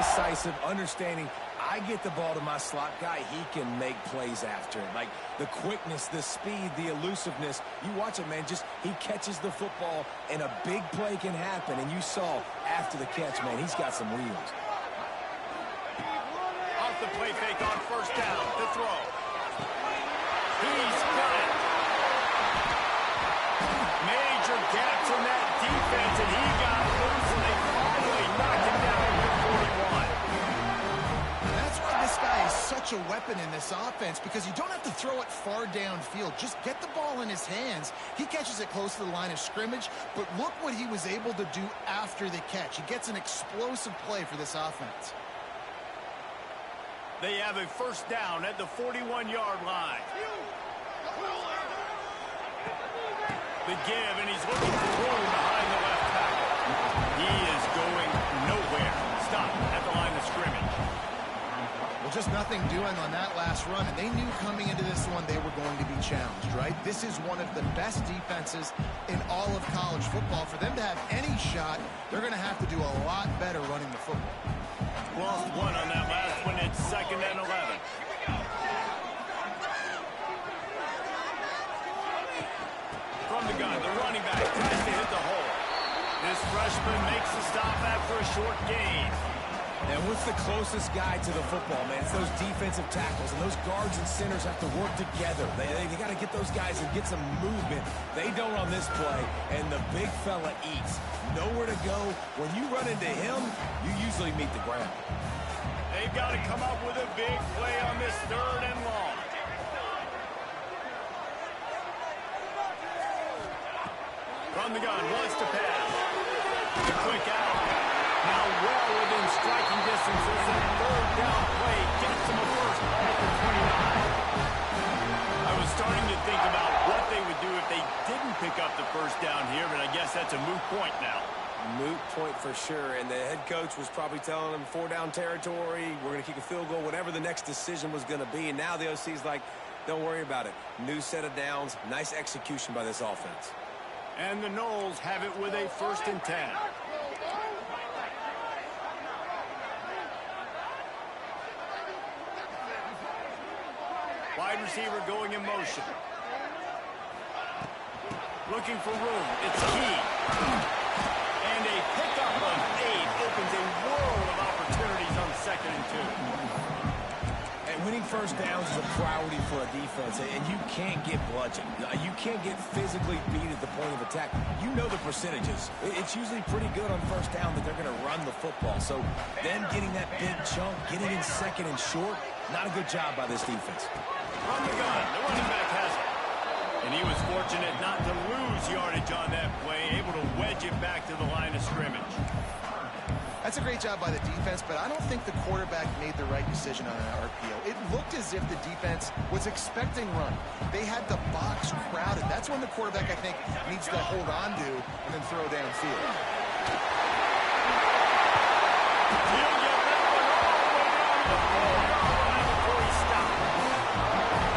decisive, understanding I get the ball to my slot guy, he can make plays after it. Like the quickness, the speed, the elusiveness. You watch it, man, just he catches the football and a big play can happen. And you saw after the catch, man, he's got some wheels. Off the play fake on first down, the throw. He's got it. Major gaps in that defense, and he got loose, and they finally knocked him down to 41. That's why this guy is such a weapon in this offense, because you don't have to throw it far downfield. Just get the ball in his hands. He catches it close to the line of scrimmage, but look what he was able to do after the catch. He gets an explosive play for this offense. They have a first down at the 41-yard line. The give, and he's looking for room behind the left tackle. He is going nowhere. Stop at the line of scrimmage. Well, just nothing doing on that last run, and they knew coming into this one they were going to be challenged, right? This is one of the best defenses in all of college football. For them to have any shot, they're going to have to do a lot better running the football. Lost one on that last one. It's 2nd and 11. From the gun, the running back tries to hit the hole. This freshman makes the stop after a short gain. And what's the closest guy to the football, man? It's those defensive tackles, and those guards and centers have to work together. They got to get those guys and get some movement. They don't on this play, and the big fella eats. Nowhere to go. When you run into him, you usually meet the ground. They've got to come up with a big play on this 3rd and long. From the gun, wants to pass. The quick out. Now well within striking distance. It's a 3rd down play. Gets him a first at the 29. I was starting to think about what they would do if they didn't pick up the first down here, but I guess that's a moot point now. Moot point for sure, and the head coach was probably telling them 4-down territory, we're going to kick a field goal, whatever the next decision was going to be, and now the OC's like, don't worry about it. New set of downs, nice execution by this offense. And the Noles have it with a 1st and 10. Wide receiver going in motion. Looking for room. It's key. And a pickup of 8 opens a world of opportunities on 2nd and 2. And winning first downs is a priority for a defense, and you can't get bludgeoned. You can't get physically beat at the point of attack. You know the percentages. It's usually pretty good on first down that they're going to run the football. So then getting that big chunk, getting in 2nd and short, not a good job by this defense. From the gun, the running back has it. And he was fortunate not to lose yardage on that play, able to wedge it back to the line of scrimmage. That's a great job by the defense, but I don't think the quarterback made the right decision on an RPO. It looked as if the defense was expecting run. They had the box crowded. That's when the quarterback, I think, needs to hold on to and then throw downfield. He'll get that one all the way down to the 4-yard line before he stopped.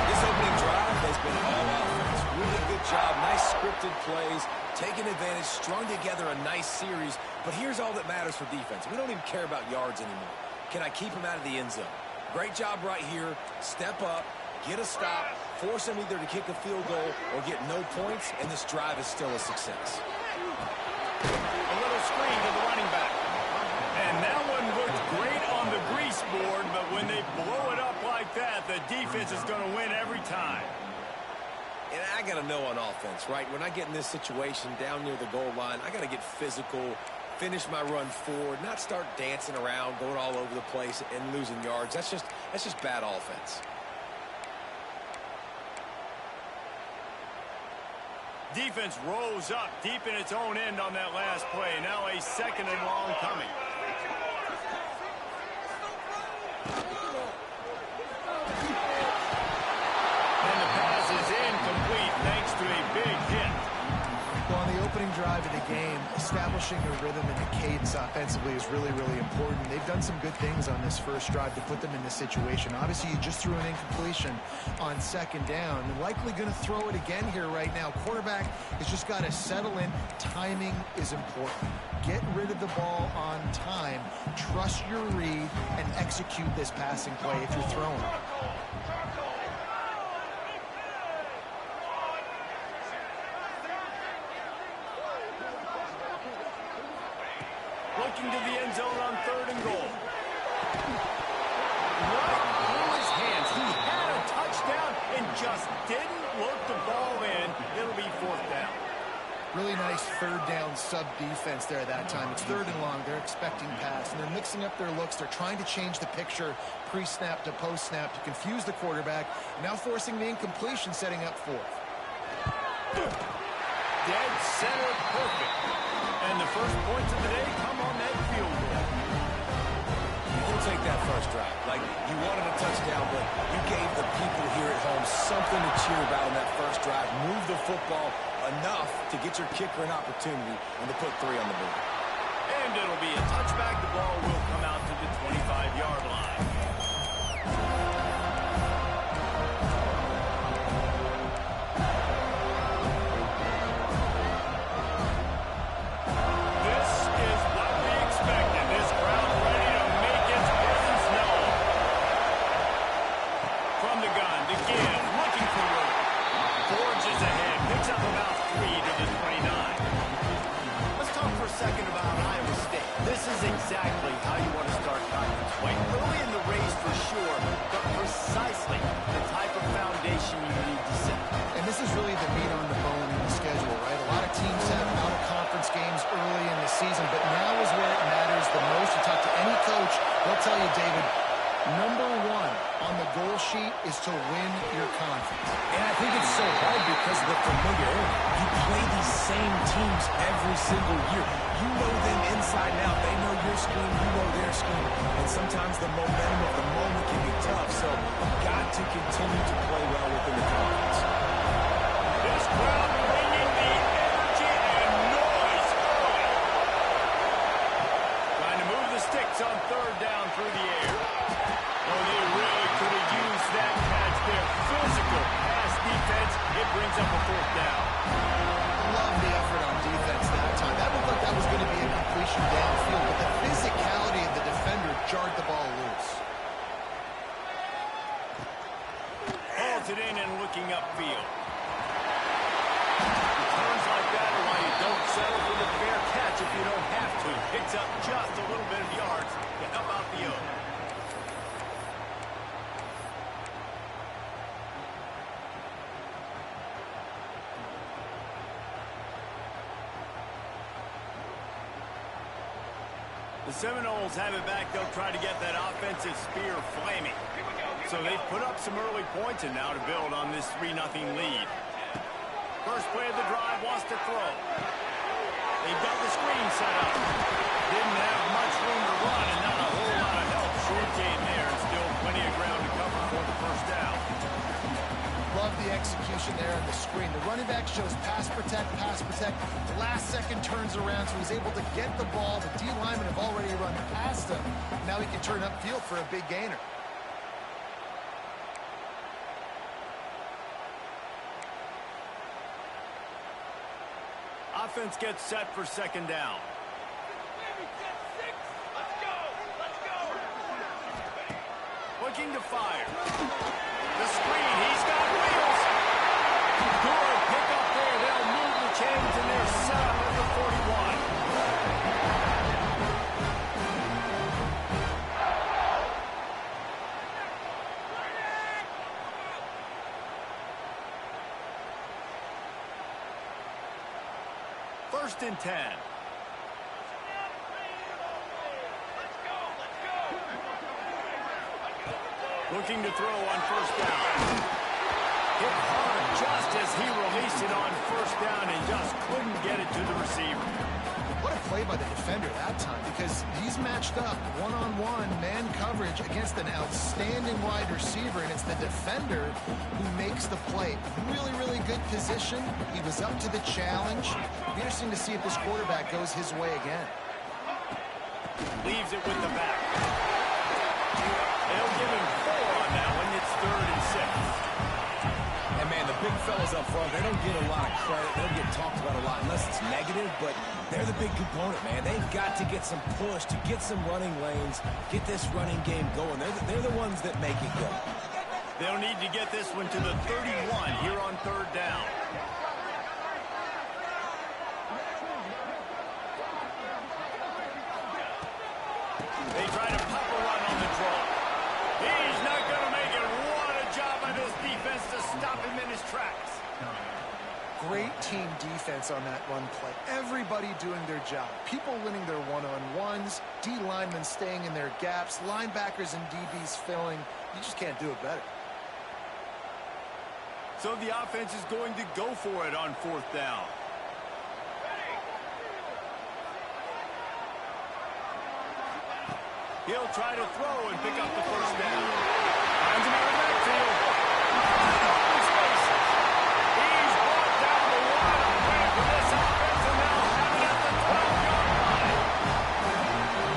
This opening drive has been all offense. Really good job, nice scripted plays, taking advantage, strung together a nice series. But here's all that matters for defense. We don't even care about yards anymore. Can I keep him out of the end zone? Great job right here. Step up, get a stop, force him either to kick a field goal or get no points, and this drive is still a success. A little screen to the running back. And that one looked great on the grease board, but when they blow it up like that, the defense is going to win every time. And I got to know on offense, right? When I get in this situation down near the goal line, I got to get physical, finish my run forward, not start dancing around, going all over the place and losing yards. That's just bad offense. Defense rose up deep in its own end on that last play. Now a 2nd and long coming. And the pass is incomplete thanks to a big hit. Well, on the opening drive of the game, establishing a rhythm and a cadence offensively is really, really important. They've done some good things on this first drive to put them in this situation. Obviously, you just threw an incompletion on second down. They're likely going to throw it again here right now. Quarterback has just got to settle in. Timing is important. Get rid of the ball on time. Trust your read and execute this passing play if you're throwing. Looking to the end zone on 3rd and goal. Right through his hands. He had a touchdown and just didn't look the ball in. It'll be 4th down. Really nice 3rd down sub-defense there that time. It's 3rd and long. They're expecting pass, and they're mixing up their looks. They're trying to change the picture pre-snap to post-snap to confuse the quarterback, now forcing the incompletion, setting up 4th. Dead center perfect. And the first points of the day come on that field goal. You'll take that first drive. Like, you wanted a touchdown, but you gave the people here at home something to cheer about in that first drive. Move the football enough to get your kicker an opportunity and to put 3 on the board. And it'll be a touchback. The ball will come out to the 25-yard line. Exactly how you want to start Conference Play. Early in the race for sure, but precisely the type of foundation you need to set. And this is really the meat on the bone in the schedule, right? A lot of teams have out-of-conference games early in the season, but now is where it matters the most. You talk to any coach, they'll tell you, David, number 1 on the goal sheet is to win your conference. And I think it's so hard because of the familiarity. You play these same teams every single year. You know them inside and out. They know your scheme, you know their scheme. And sometimes the momentum of the moment can be tough. So you've got to continue to play well within the conference. This crowd bringing the energy and noise early. Trying to move the sticks on 3rd down through the air. Oh, they really could have used that catch there. Physical pass defense. It brings up a 4th down. Love the effort on defense that time. That looked like that was going to be a completion downfield, but the physicality of the defender jarred the ball loose. Holds it in and looking upfield. Returns like that are why you don't settle for the fair catch if you don't have to. Picks up just a little bit of yards to help out the O. The Seminoles have it back. They'll try to get that offensive spear flaming. So they've put up some early points and now to build on this 3-0 lead. First play of the drive wants to throw. They've got the screen set up. Didn't have much room to run and not a whole lot of help. Short game there and still plenty of ground to cover for the first down. Love the execution there on the screen. The running back shows pass protect, pass protect. Last second turns around, so he's able to get the ball. The D linemen have already run past him. Now he can turn upfield for a big gainer. Offense gets set for 2nd down. Looking to fire. The screen, he's got wheels. Good pick up there. They'll move the chains and they're set up at the 41. First and 10. Looking to throw on 1st down. Hit hard just as he released it on 1st down and just couldn't get it to the receiver. What a play play by the defender that time because he's matched up one-on-one man coverage against an outstanding wide receiver, and it's the defender who makes the play. Really, really good position. He was up to the challenge. Be interesting to see if this quarterback goes his way again. Leaves it with the back. They'll give him 4 on that one. It's 3rd and 6. And, man, the big fellas up front, they don't get a lot of credit. They don't get talked about a lot unless it's negative, but they're the big component, man. They've got to get some push, to get some running lanes, get this running game going. They're the ones that make it go. They'll need to get this one to the 31 here on 3rd down. They try to pop a run on the draw. He's not going to make it. What a job by this defense to stop him in his tracks. Great team defense on that run play. Everybody doing their job. People winning their one-on-ones, D linemen staying in their gaps, linebackers and DBs filling. You just can't do it better. So the offense is going to go for it on 4th down. He'll try to throw and pick up the 1st down. Finds him out of the backfield. He's brought down the wide way for this offense, and now having at the 12-yard line.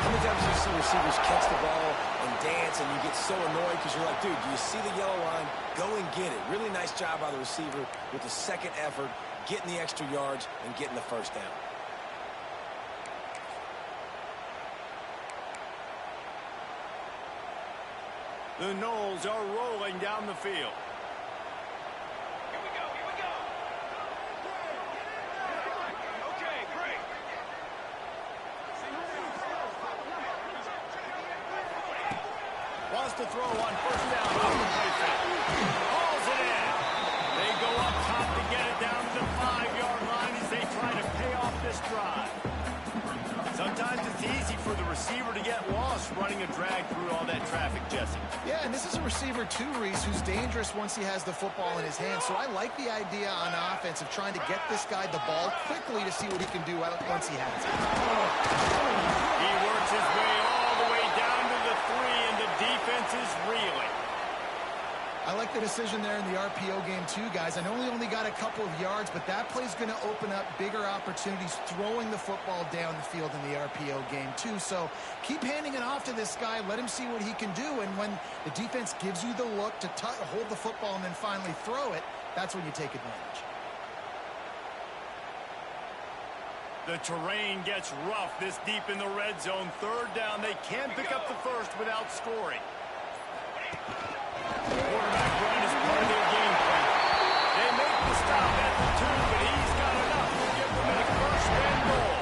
How many times do you see receivers catch the ball and dance, and you get so annoyed because you're like, dude, do you see the yellow line? Go and get it. Really nice job by the receiver with the second effort, getting the extra yards and getting the 1st down. The Noles are rolling down the field. Here we go. Okay, break. Wants to throw on 1st down. Hauls it in. They go up top to get it down to the 5-yard line as they try to pay off this drive. Sometimes it's easy for the receiver to get lost running a drag through all that traffic, Jesse. Yeah, and this is a receiver too, Reese, who's dangerous once he has the football in his hand. So I like the idea on offense of trying to get this guy the ball quickly to see what he can do once he has it. He works his way all the way down to the 3, and the defense is reeling. I like the decision there in the RPO game too, guys. I know he only got a couple of yards, but that play's going to open up bigger opportunities throwing the football down the field in the RPO game too. So keep handing it off to this guy. Let him see what he can do. And when the defense gives you the look to hold the football and then finally throw it, that's when you take advantage. The terrain gets rough this deep in the red zone. 3rd down. They can pick up the 1st without scoring. Quarterback run is part of their game plan. They make the stop at the 2, but he's got enough to give them a 1st and goal.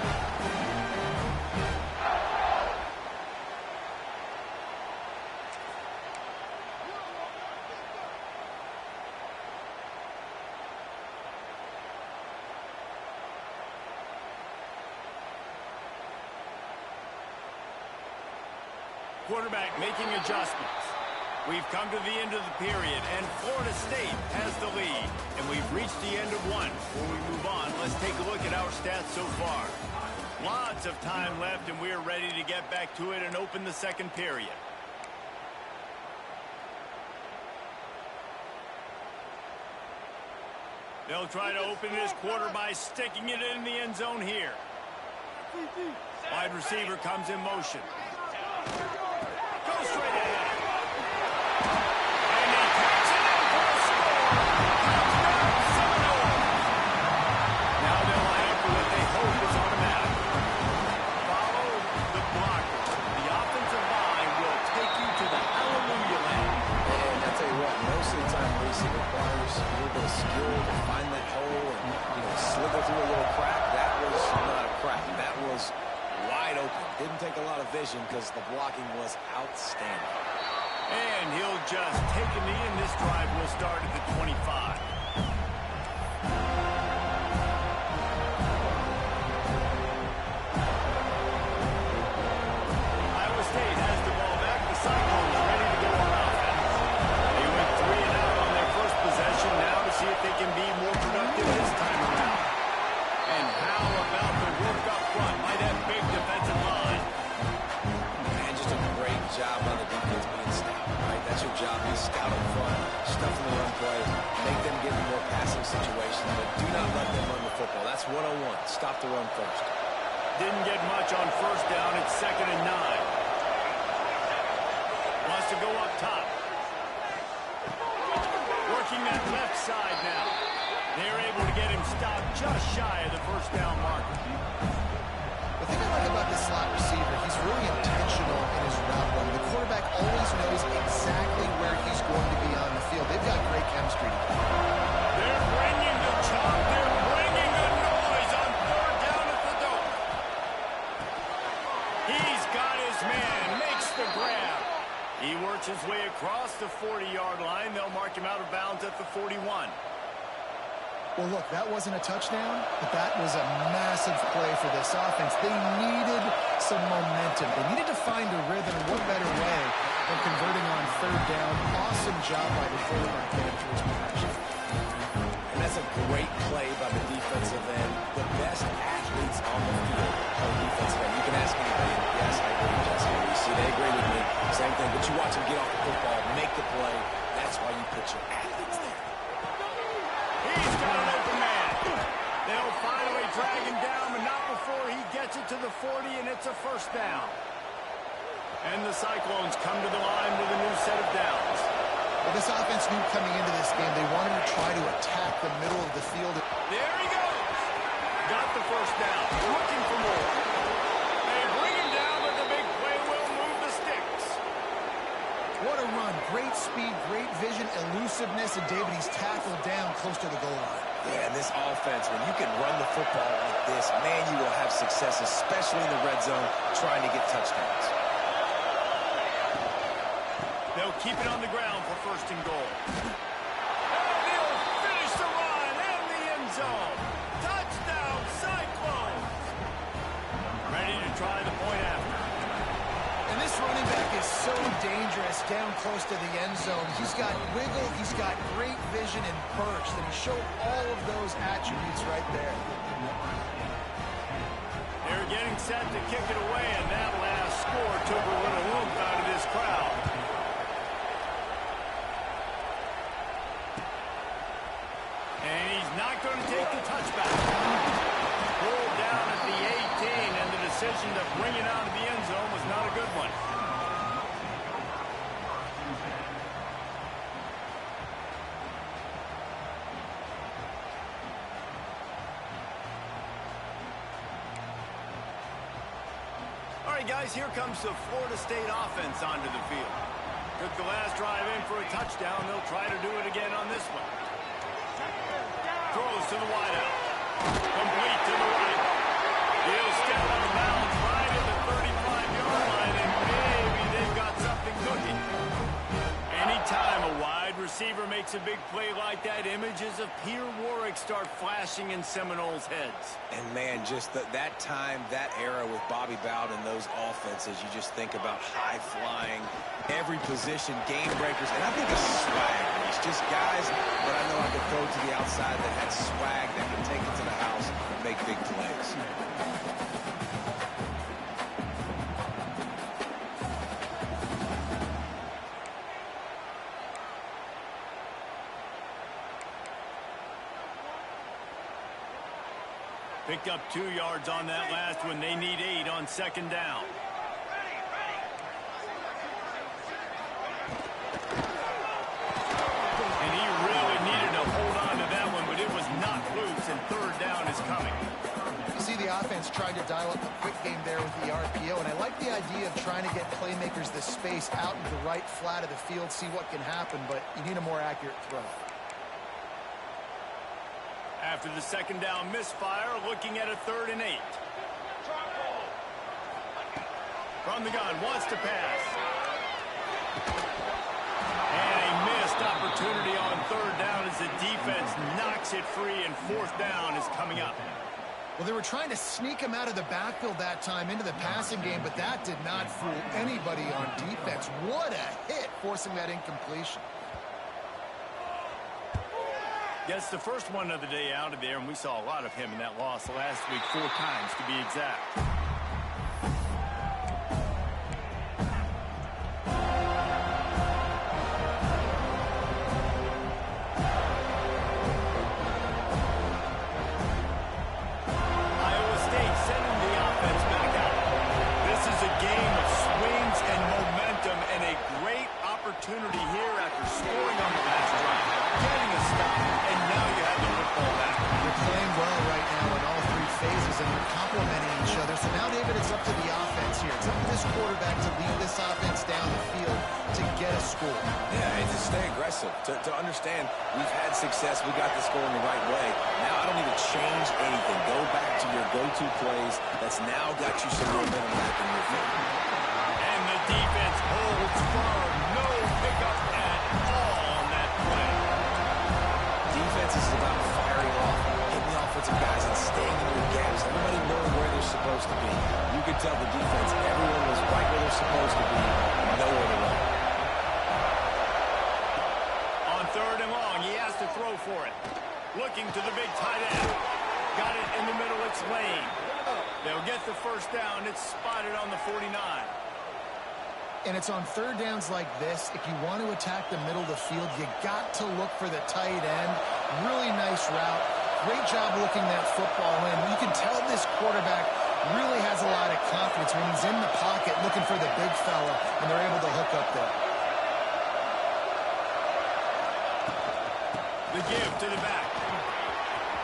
Quarterback making adjustments. We've come to the end of the period, and Florida State has the lead. And we've reached the end of one. Before we move on, let's take a look at our stats so far. Lots of time left, and we're ready to get back to it and open the 2nd period. They'll try to open this quarter by sticking it in the end zone here. Wide receiver comes in motion. Goes straight ahead. And he takes it in for a score. Touchdown, Seminole. Now they'll line up for what they hope is automatic. Follow the blocker. The offensive line will take you to the hallelujah land. And I tell you what, most of the time racing requires a little bit of skill to find that hole and slither through a little crack. That was not a crack. That was wide open. Didn't take a lot of vision because the blocking was outstanding. And he'll just take a knee, and this drive will start at the 25. Iowa State has the ball back. The Cyclones ready to go on offense. They went 3 and out on their first possession. Now to see if they can be more productive this time around. And how about the work up front by that big job by the defense being stout, right? That's your job. Be stout up front, stuff in the run play, make them get in more passing situations, but do not let them run the football. That's 101. Stop the run first. Didn't get much on first down. It's 2nd and 9. Wants to go up top. Working that left side now. They're able to get him stopped just shy of the first down marker. The thing I like about this slot receiver, he's really intentional in his route running. The quarterback always knows exactly where he's going to be on the field. They've got great chemistry together. They're bringing the chop. They're bringing the noise on 3rd down at the dope. He's got his man. Makes the grab. He works his way across the 40-yard line. They'll mark him out of bounds at the 41. Well, look, that wasn't a touchdown, but that was a massive play for this offense. They needed some momentum. They needed to find a rhythm, and what better way than converting on 3rd down. Awesome job by the quarterback getting towards protection. And that's a great play by the defensive end. The best athletes on the field are defensive end. You can ask anybody, and yes, I agree, Jesse. You see, they agree with me. Same thing, but you watch them get off the football, make the play. That's why you put your athletes there. He's got an open man. They'll finally drag him down, but not before he gets it to the 40, and it's a first down. And the Cyclones come to the line with a new set of downs. Well, this offense knew coming into this game they wanted to try to attack the middle of the field. There he goes. Got the first down. Looking for more. They bring him down, but the big play will move the sticks. What a run. Great speed, great vision, elusiveness, and David, he's tackled down close to the goal line. Yeah, and this offense, when you can run the football like this, man, you will have success, especially in the red zone, trying to get touchdowns. They'll keep it on the ground for 1st and goal. And they'll finish the run in the end zone. Touchdown, Cyclones. Ready to try the point after. And this running back is so dangerous down close to the end zone. He's got wiggle, he's got great vision and burst, and he showed all of those attributes right there. They're getting set to kick it away, and that last score took a little oomph out of this crowd. And he's not going to take the touchback. Pulled down at the 18, and the decision to bring it out of the end zone was not a good one. All right, guys, here comes the Florida State offense onto the field. Took the last drive in for a touchdown. They'll try to do it again on this one. Throws to the wideout. Complete to the right. He'll step on the bounds right at the 35-yard line, and maybe they've got something cooking. Anytime a wide receiver makes a big play like that, images of Peter Warrick start flashing in Seminoles' heads. And, man, just that time, that era with Bobby Bowden and those offenses, you just think about high-flying, every position, game breakers, and I think it's swag. It's just guys that I know I could throw to the outside that had swag that could take it to the house and make big plays. Picked up 2 yards on that last one. They need 8 on 2nd down. And he really needed to hold on to that one, but it was knocked loose, and 3rd down is coming. You see the offense trying to dial up the quick game there with the RPO, and I like the idea of trying to get playmakers the space out into the right flat of the field, see what can happen, but you need a more accurate throw. After the 2nd down misfire, looking at a 3rd and 8. From the gun, wants to pass. And a missed opportunity on 3rd down as the defense knocks it free, and 4th down is coming up. Well, they were trying to sneak him out of the backfield that time into the passing game, but that did not fool anybody on defense. What a hit, forcing that incompletion. Gets the first one of the day out of there, and we saw a lot of him in that loss last week, 4 times to be exact. the offense here. It's up to this quarterback to lead this offense down the field to get a score. Yeah, and to stay aggressive, to understand we've had success, we got this going the right way. Now I don't need to change anything. Go back to your go-to plays. That's now got you some momentum back in your favor. And the defense holds firm. No pickup at all on that play. Defense is about firing off, hitting the offensive guys and staying in their gaps. Everybody knowing where they're supposed to be. You could tell the defense, everyone was right where they're supposed to be, nowhere to run. On 3rd and long, he has to throw for it. Looking to the big tight end. Got it in the middle, it's Lane. They'll get the first down. It's spotted on the 49. And it's on 3rd downs like this. If you want to attack the middle of the field, you got to look for the tight end. Really nice route. Great job looking that football in. You can tell this quarterback really has a lot of confidence when he's in the pocket looking for the big fella, and they're able to hook up there. The give to the back.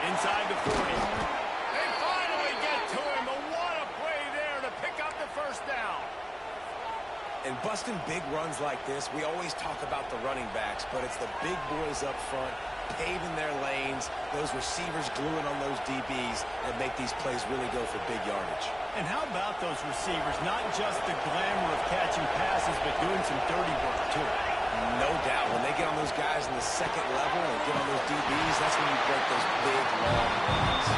Inside the 40. They finally get to him. But what a play there to pick up the first down. And busting big runs like this, we always talk about the running backs, but it's the big boys up front, paving their lanes, those receivers gluing on those DBs that make these plays really go for big yardage. And how about those receivers? Not just the glamour of catching passes, but doing some dirty work, too. No doubt. When they get on those guys in the second level and get on those DBs, that's when you break those big, long runs.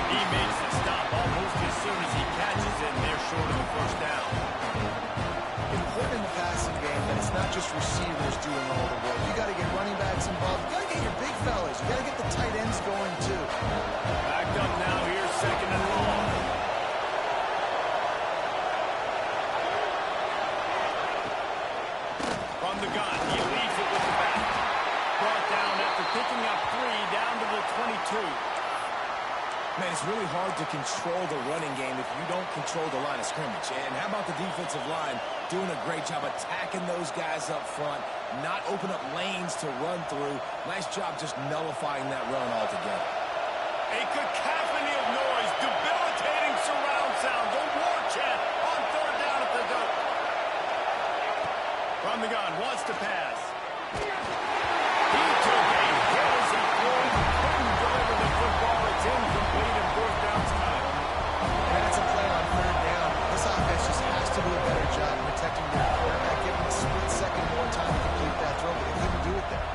He makes the stop almost as soon as he catches it, and they're short of the first down. Important in the passing game that it's not just receivers doing all the work. You got to get running backs involved. You got to get your big fellas. You got to get the tight ends going, too. Backed up now here, 2nd and long. From the gun, he leads it with the back. Brought down after picking up 3 down to the 22. Man, it's really hard to control the running game if you don't control the line of scrimmage. And how about the defensive line doing a great job attacking those guys up front, not open up lanes to run through. Nice job just nullifying that run altogether. A cacophony of noise, debilitating surround sound. The war chant on 3rd down at the dirt. From the gun, wants to pass. He took a hit as he threw. Couldn't deliver the football. It's incomplete and 4th down's coming. And that's a play on 3rd down. This offense just has to do a better job protecting their quarterback, giving a split second more time to complete that throw, but they couldn't do it there.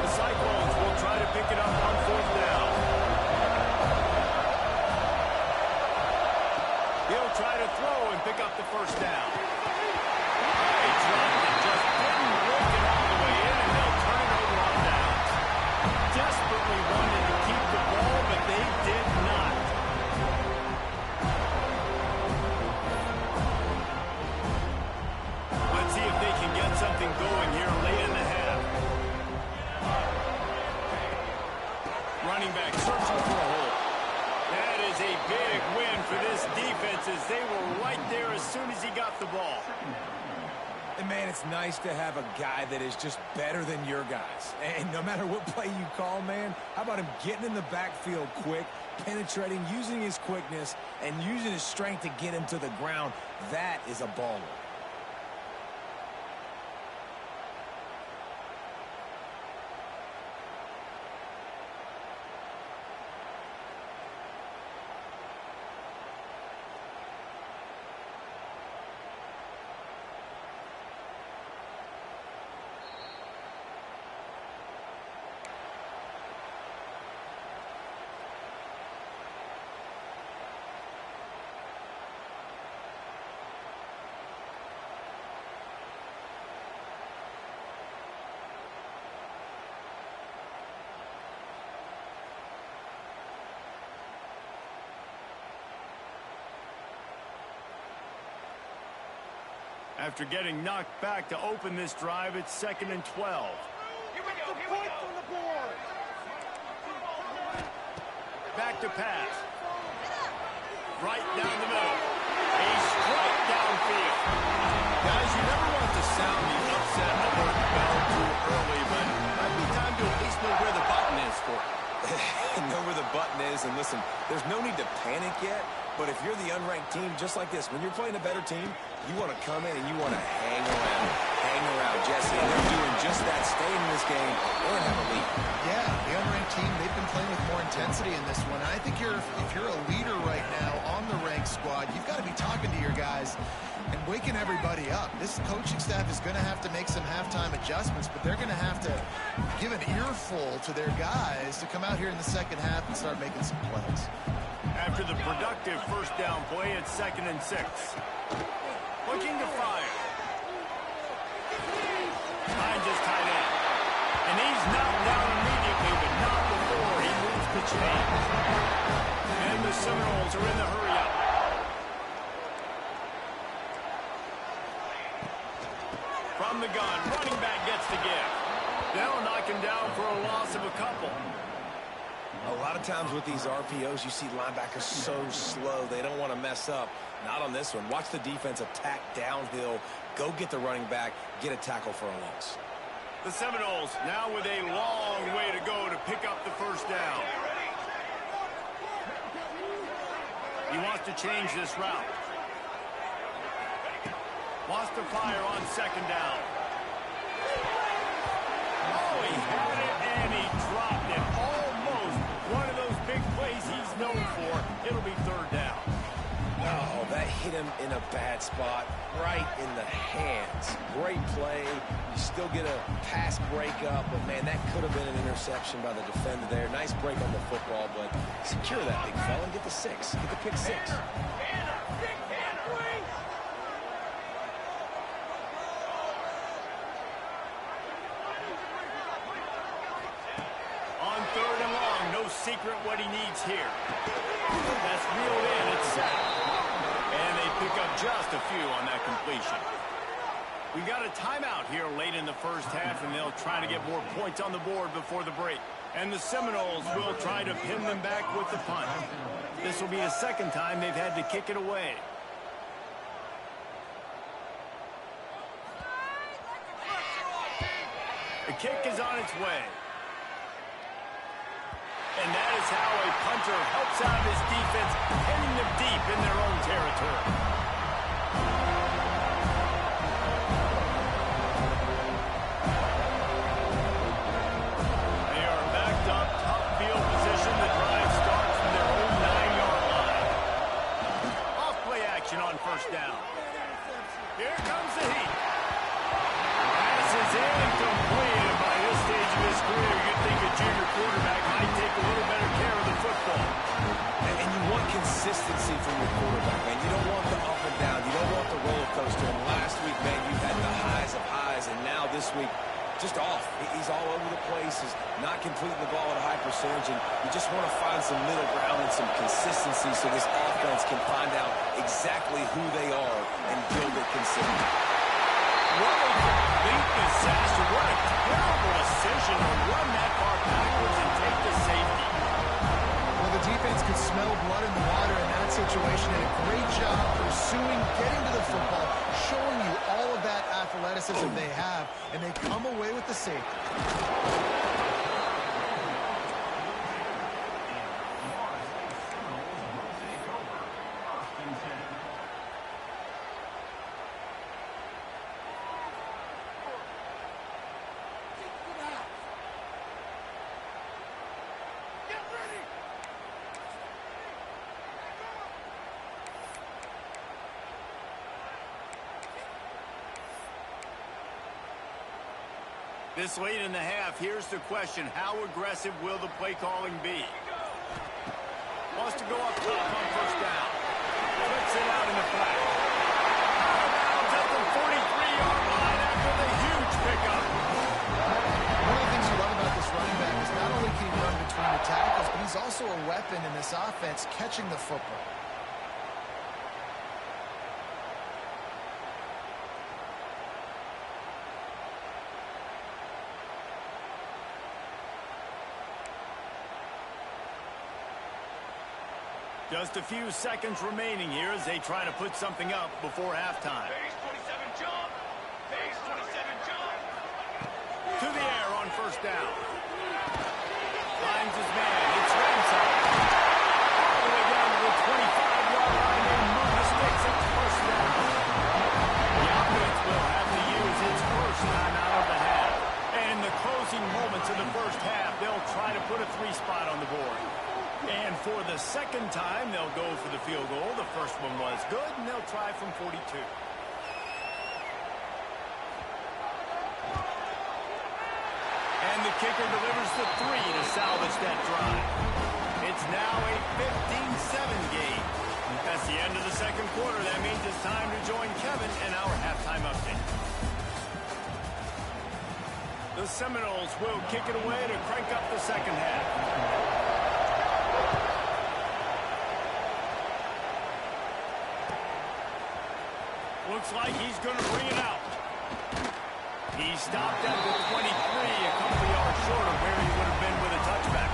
The Cyclones will try to pick it up on 4th down. He'll try to throw and pick up the first down. He dropped it, just didn't work it all the way in, and they'll turn it over on downs. Desperately wanted to keep the ball, but they did not. Let's see if they can get something going here late in the half. Running back searching for a hole. That is a big win for this defense as they were right there as soon as he got the ball. And, man, it's nice to have a guy that is just better than your guys. And no matter what play you call, man, how about him getting in the backfield quick, penetrating, using his quickness, and using his strength to get him to the ground? That is a baller. After getting knocked back to open this drive, it's 2nd and 12. Here we go, here we go. Back to pass. Right down the middle. A strike downfield. Guys, you never want to sound the upset alert bell too early, but it might be time to at least know where the button is for it. Know where the button is. And listen, there's no need to panic yet. But if you're the unranked team, just like this, when you're playing a better team, you want to come in and you want to hang around. Hang around, Jesse. And they're doing just that, staying in this game and have a lead. Yeah, the unranked team, they've been playing with more intensity in this one. I think if you're a leader right now on the ranked squad, you've got to be talking to your guys and waking everybody up. This coaching staff is going to have to make some halftime adjustments, but they're going to have to give an earful to their guys to come out here in the second half and start making some plays. After the productive first down play, it's 2nd and 6. Looking to fire. Finds his tight end. And he's knocked down immediately, but not before he moves the chains. And the Seminoles are in the hurry-up. From the gun, running back gets the give. They'll knock him down for a loss of a couple. A lot of times with these RPOs, you see linebackers so slow. They don't want to mess up. Not on this one. Watch the defense attack downhill. Go get the running back. Get a tackle for a loss. The Seminoles now with a long way to go to pick up the first down. He wants to change this route. Wants to fire on 2nd down. Oh, he had it and he dropped it. Almost one of those big plays he's known for. It'll be 3rd down. Oh, that hit him in a bad spot, right in the hands. Great play. You still get a pass breakup, but, man, that could have been an interception by the defender there. Nice break on the football, but secure that big fella and get the 6. Get the pick 6. On 3rd and long, no secret what he needs here. That's reeled in. It's sacked. And they pick up just a few on that completion. We got a timeout here late in the first half, and they'll try to get more points on the board before the break. And the Seminoles will try to pin them back with the punt. This will be the 2nd time they've had to kick it away. The kick is on its way. And that is how a punter helps out his defense, pinning them deep in their own territory. They are backed up, top field position. The drive starts from their own 9-yard line. Off play action on 1st down. Here comes the heat. Pass is incomplete. And by this stage of his career, you'd think a junior quarterback might take a little better care of the football. And you want consistency from your quarterback, man. You don't want the up and down. You don't want the roller coaster. And last week, man, you had the highs of highs, and now this week, just off. He's all over the place. He's not completing the ball at a high percentage, and you just want to find some middle ground and some consistency so this offense can find out exactly who they are and build it consistently. What a complete disaster. What a terrible decision to run that far backwards and take the safety. Well, the defense could smell blood in the water in that situation. Did a great job pursuing, getting to the football, showing you all of that athleticism they have, and they come away with the safety. This late in the half, here's the question. How aggressive will the play calling be? Wants to go up top on 1st down. Flips it out in the flat. Out of bounds at the 43-yard line after the huge pickup. One of the things you love about this running back is not only can he run between the tackles, but he's also a weapon in this offense catching the football. Just a few seconds remaining here as they try to put something up before halftime. Phase 27 jump. Phase 27 jump. To the air on 1st down. Finds his man. It's Ramsey. go for the field goal. The first one was good, and they'll try from 42. And the kicker delivers the 3 to salvage that drive. It's now a 15-7 game. That's the end of the second quarter. That means it's time to join Kevin and our halftime update. The Seminoles will kick it away to crank up the second half. Looks like he's going to bring it out. He stopped at the 23, a couple yards short of where he would have been with a touchback.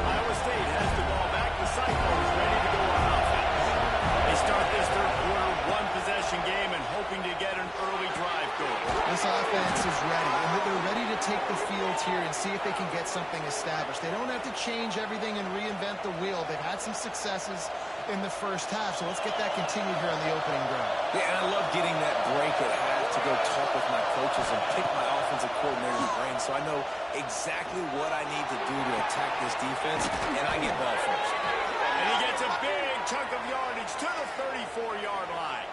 Iowa State has the ball back. The Cyclones ready to go on offense. They start this third quarter one-possession game and hoping to get an early drive going. This offense is ready, and they're ready to take the field here and see if they can get something established. They don't have to change everything and reinvent the wheel. They've had some successes in the first half, so let's get that continued here on the opening drive. Yeah, and I love getting that break at half to go talk with my coaches and pick my offensive coordinator's brain so I know exactly what I need to do to attack this defense, and I get ball first. And he gets a big chunk of yardage to the 34-yard line.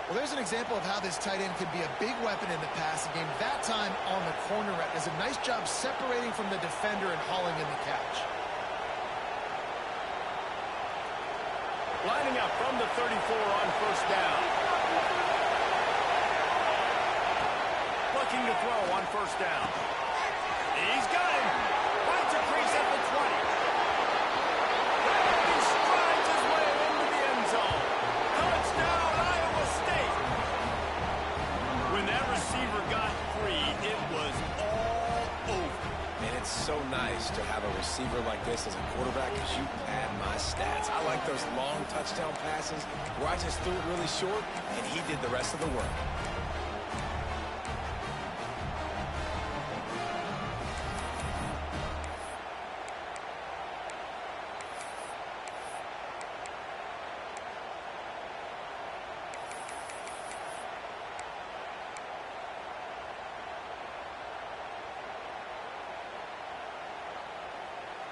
Well, there's an example of how this tight end could be a big weapon in the passing game. That time on the corner route does a nice job separating from the defender and hauling in the catch. Lining up from the 34 on first down. Looking to throw on first down. He's got him. Finds a crease at the 20. He strides his way into the end zone. Touchdown, Iowa State. When that receiver got free, it was all over. And it's so nice to have a receiver like this as a quarterback because you pad my stats. I like those long touchdown passes where I just threw it really short and he did the rest of the work.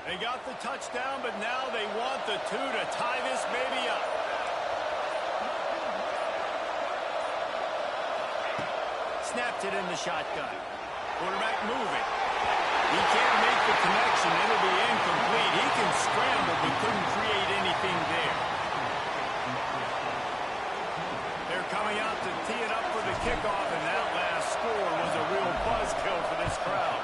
They got the touchdown, but now they want the 2 to tie this baby up. Snapped it in the shotgun. Quarterback moving. He can't make the connection. It'll be incomplete. He can scramble, but couldn't create anything there. They're coming out to tee it up for the kickoff, and that last score was a real buzzkill for this crowd.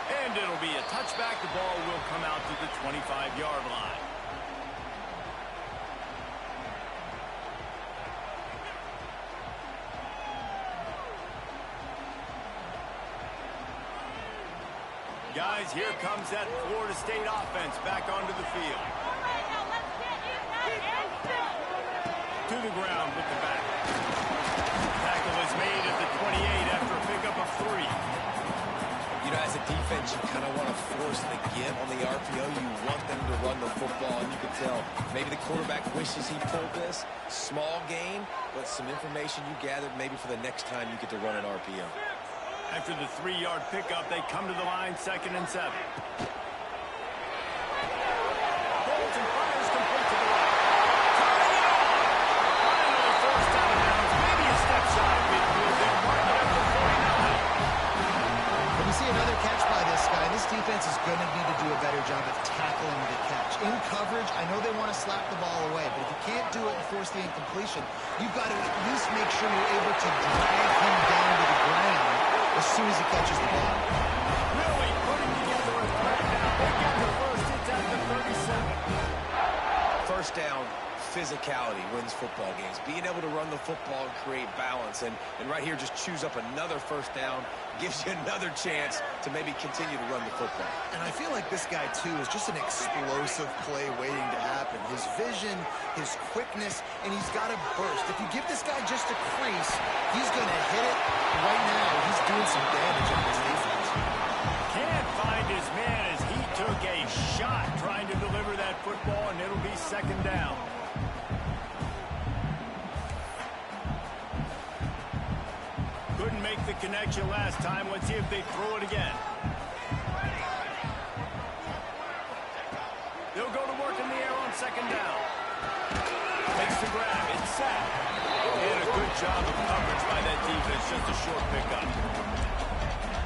And it'll be a touchback. The ball will come out to the 25-yard line. Guys, here comes that Florida State offense back onto the field. To the ground with the back. Tackle is made at the 28 after a pickup of 3. You know, as a defense, you kind of want to force the give on the RPO. You want them to run the football, and you can tell maybe the quarterback wishes he pulled this. Small gain, but some information you gathered maybe for the next time you get to run an RPO. After the 3-yard pickup, they come to the line, 2nd and 7. Holds and fires complete to the right. Finally, first down and downs. Maybe a step shy of midfield. They'll mark it up to 49. When we see another catch by this guy, this defense is going to need to do a better job of tackling the catch. In coverage, I know they want to slap the ball away, but if you can't do it and force the incompletion, you've got to at least make sure you're able to drag him down to the ground as soon as he catches the ball. Really putting together a threat now. They get the first. It's at the 37. First down, physicality wins football games. Being able to run the football and create balance. And right here, just choose up another first down. Gives you another chance to maybe continue to run the football. And I feel like this guy, too, is just an explosive play waiting to happen. His vision, his quickness, and he's got a burst. If you give this guy just a crease, he's going to hit it. Right now, he's doing some damage on this defense. Can't find his man as he took a shot trying to deliver that football, and it'll be 2nd down. make the connection last time. Let's see if they throw it again. They'll go to work in the air on second down. Makes the grab. It's set. And a good job of coverage by that defense. Just a short pickup.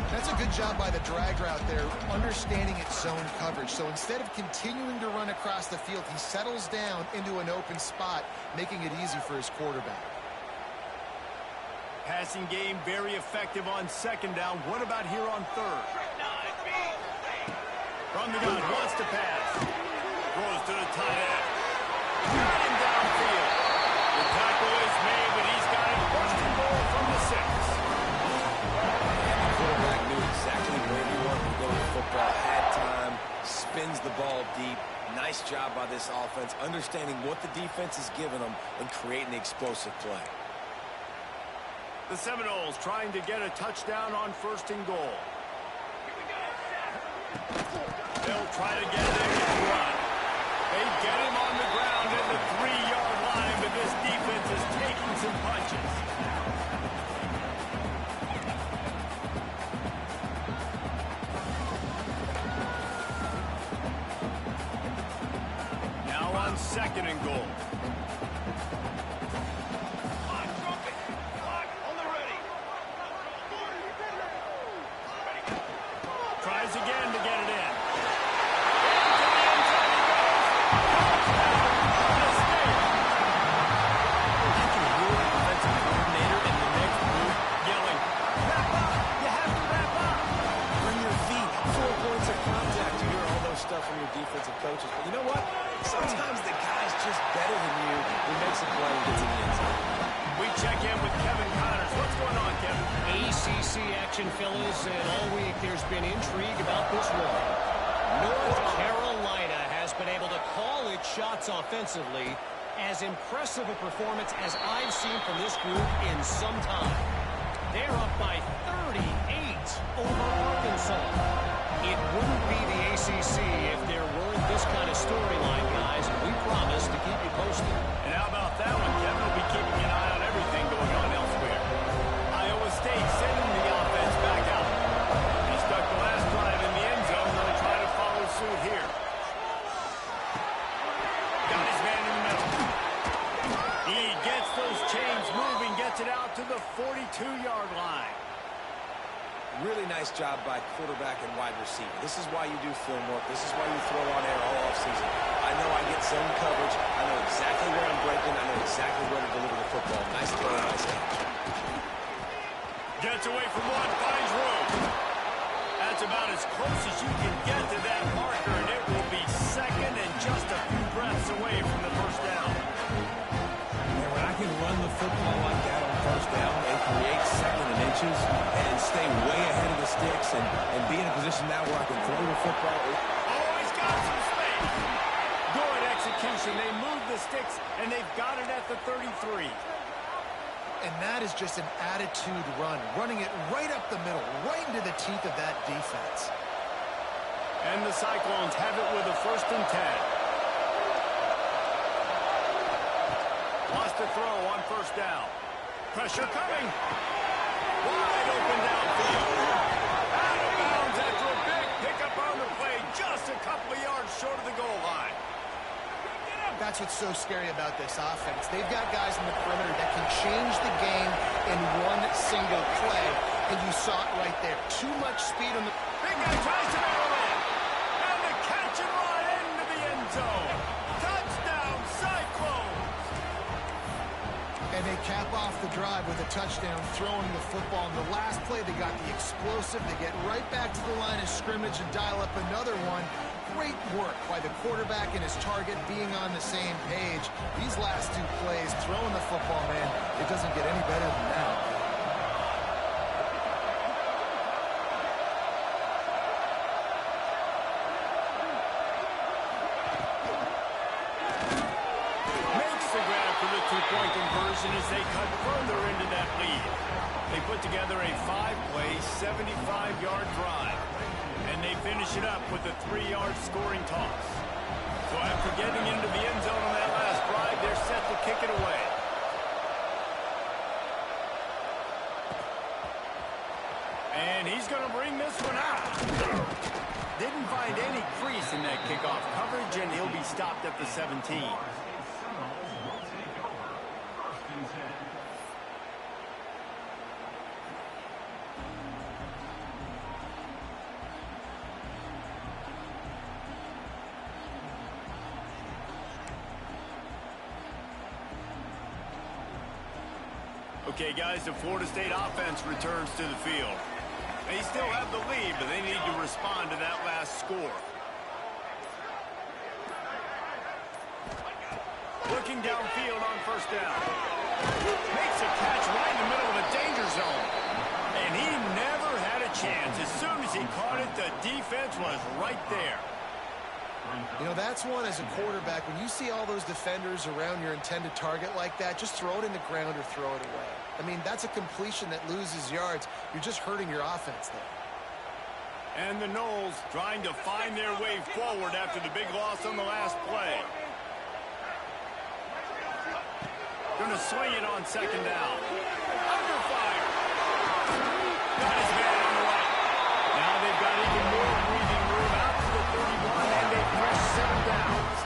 That's a good job by the drag route there, understanding its zone coverage. So instead of continuing to run across the field, he settles down into an open spot, making it easy for his quarterback. Passing game very effective on second down. What about here on third? From the gun, wants to pass. Throws to the tight end. Got him downfield. The tackle is made, but he's got it first and goal from the 6. And the quarterback knew exactly where he wanted to go with the football. Had time, spins the ball deep. Nice job by this offense, understanding what the defense is giving them and creating the explosive play. The Seminoles trying to get a touchdown on first and goal. They'll try to get there and run. They get him on the ground at the 3-yard line, but this defense is taking some punches. Now on second and goal. Tries again to get it in. I can hear the defensive coordinator in the next group yelling, "Wrap up! You have to wrap up!" Bring your feet, 4 points of contact. You hear all those stuff from your defensive coaches. But you know what? Sometimes the guy's just better than you who makes a play and gets in the end zone. We check in with Kevin Connors. What's going on, Kevin? ACC action, fellas, and all week there's been intrigue about this one. North Carolina has been able to call its shots offensively. As impressive a performance as I've seen from this group in some time. They're up by 38 over Arkansas. It wouldn't be the ACC if there weren't this kind of storyline, guys. We promise to keep you posted. And how about that one, Kevin? We'll be keeping an eye on everything going on elsewhere. Iowa State sending the offense back out. They stuck the last drive in the end zone. They'll try to follow suit here. Got his man in the middle. He gets those chains moving, gets it out to the 42-yard line. Really nice job by quarterback and wide receiver. This is why you do film work. This is why you throw on air all offseason. I know I get zone coverage. I know exactly where I'm breaking. I know exactly where to deliver the football. Nice throw, nice catch. Gets away from one, finds room. That's about as close as you can get to that marker, and it will be second and just a few breaths away from the first down. And when I can run the football like that on first down and create second and inches and stay way ahead of the sticks and be in a position now where I can throw the football. Oh, he's got some space. Good execution. They move the sticks, and they've got it at the 33. And that is just an attitude run, running it right up the middle, right into the teeth of that defense. And the Cyclones have it with a 1st and 10. Lost a throw on first down. Pressure coming. Wide open downfield. Out of bounds after a big pickup on the play, just a couple of yards short of the goal line. That's what's so scary about this offense. They've got guys in the perimeter that can change the game in one single play, and you saw it right there. Too much speed on the... Big guy tries to barrel in. And the catch and run into the end zone. Touchdown, Cyclones! And they cap off the drive with a touchdown, throwing the football. In the last play, they got the explosive. They get right back to the line of scrimmage and dial up another one. Great work by the quarterback and his target being on the same page. These last 2 plays, throwing the football, man, it doesn't get any better than that. Makes the grab for the 2-point conversion as they cut further into that lead. They put together a 5-play, 75-yard drive. And they finish it up with a 3-yard scoring toss. So after getting into the end zone on that last drive, they're set to kick it away. And he's going to bring this one out. Didn't find any crease in that kickoff coverage, and he'll be stopped at the 17. Okay, guys, the Florida State offense returns to the field. They still have the lead, but they need to respond to that last score. Looking downfield on first down. Makes a catch right in the middle of a danger zone. And he never had a chance. As soon as he caught it, the defense was right there. You know, that's one as a quarterback. When you see all those defenders around your intended target like that, just throw it in the ground or throw it away. I mean, that's a completion that loses yards. You're just hurting your offense there. And the Noles trying to find their way forward after the big loss on the last play. Going to swing it on second down. Under fire. Got his man on the right. Now they've got even more breathing room out to the 31, and they press 7 downs.